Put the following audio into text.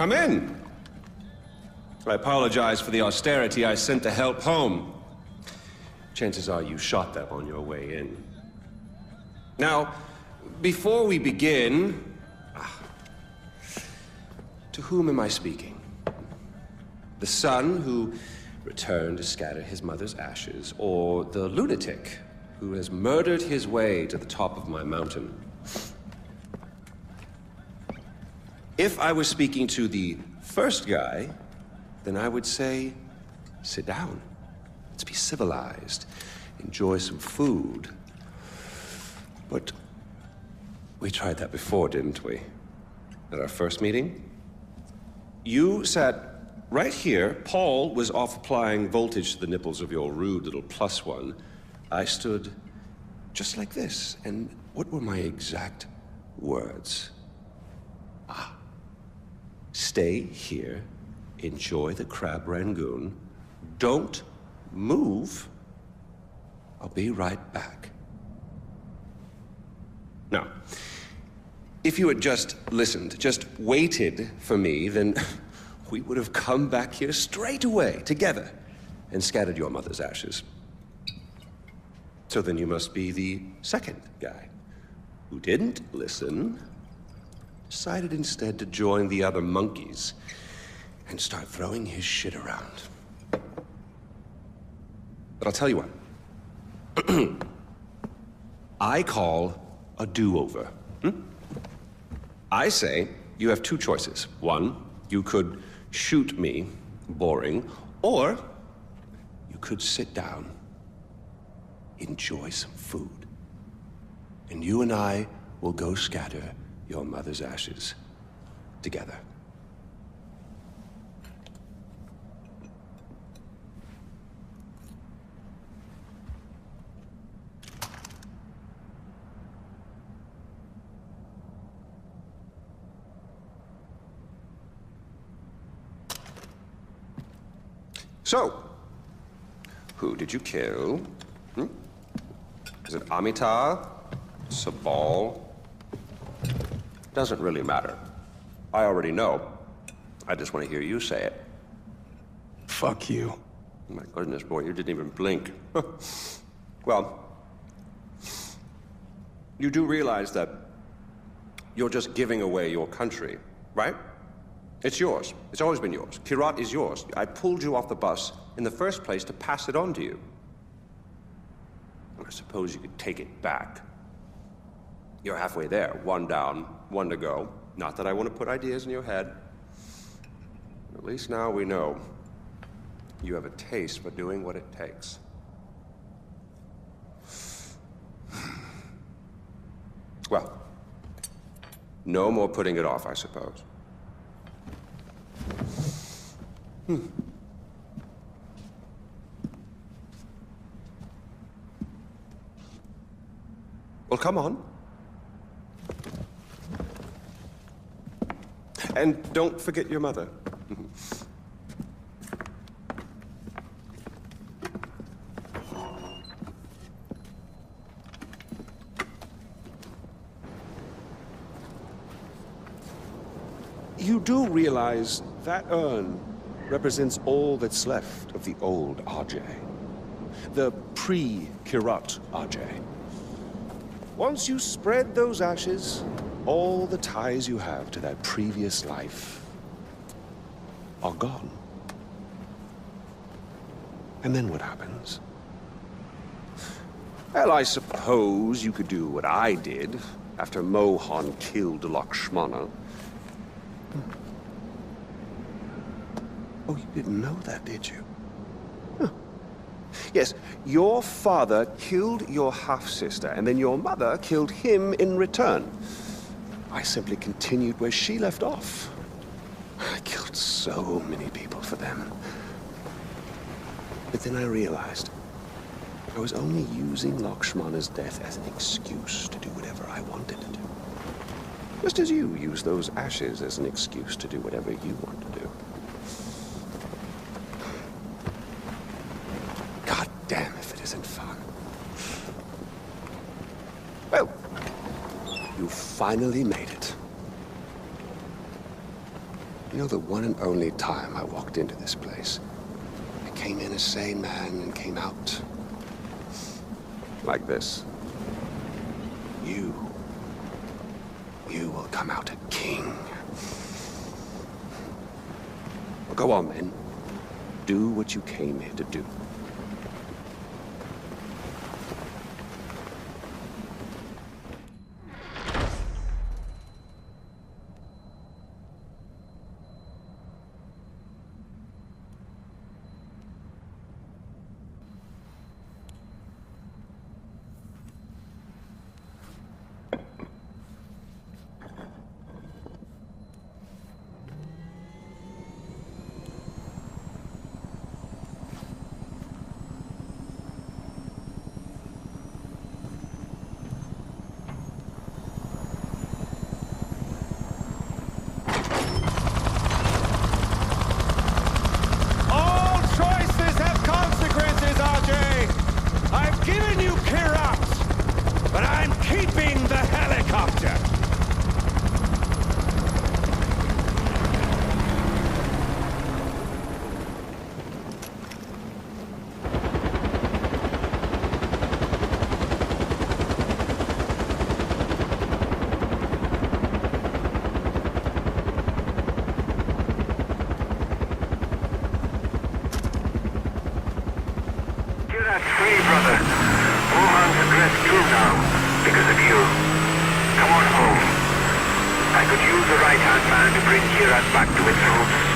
Come in. I apologize for the austerity I sent to help home. Chances are you shot them on your way in. Now, before we begin... To whom am I speaking? The son who returned to scatter his mother's ashes, or the lunatic who has murdered his way to the top of my mountain? If I was speaking to the first guy, then I would say, sit down. Let's be civilized. Enjoy some food. But we tried that before, didn't we? At our first meeting? You sat right here. Paul was off applying voltage to the nipples of your rude little +1. I stood just like this. And what were my exact words? Stay here, enjoy the crab rangoon, don't move, I'll be right back. Now, if you had just listened, just waited for me, then we would have come back here straight away, together, and scattered your mother's ashes. So then you must be the second guy, who didn't listen, decided instead to join the other monkeys and start throwing his shit around. But I'll tell you what. I call a do-over. I say you have two choices. One, you could shoot me, boring, or you could sit down, enjoy some food, and you and I will go scatter your mother's ashes together. So, who did you kill? Is it Amitar? Sabal? Doesn't really matter. I already know. I just want to hear you say it. Fuck you. My goodness, boy, you didn't even blink. Well, you do realize that you're just giving away your country, right? It's yours. It's always been yours. Kyrat is yours. I pulled you off the bus in the first place to pass it on to you. I suppose you could take it back. You're halfway there. One down, one to go. Not that I want to put ideas in your head. At least now we know you have a taste for doing what it takes. Well, no more putting it off, I suppose. Well, come on. And don't forget your mother. You do realize that urn represents all that's left of the old Ajay. The pre-Kyrat Ajay. Once you spread those ashes, all the ties you have to that previous life are gone. And then what happens? Well, I suppose you could do what I did after Mohan killed Lakshmana. Oh, you didn't know that, did you? Huh. Yes, your father killed your half-sister, and then your mother killed him in return. I simply continued where she left off. I killed so many people for them. But then I realized I was only using Lakshmana's death as an excuse to do whatever I wanted to do. Just as you use those ashes as an excuse to do whatever you want to do. God damn if it isn't fun. Well, you finally made it. You know, the one and only time I walked into this place, I came in a sane man and came out like this. You will come out a king. Well, go on, then. Do what you came here to do. Kirat's free, brother. Wuhan's address too now, because of you. Come on home. I could use a right-hand man to bring Kirat back to its roots.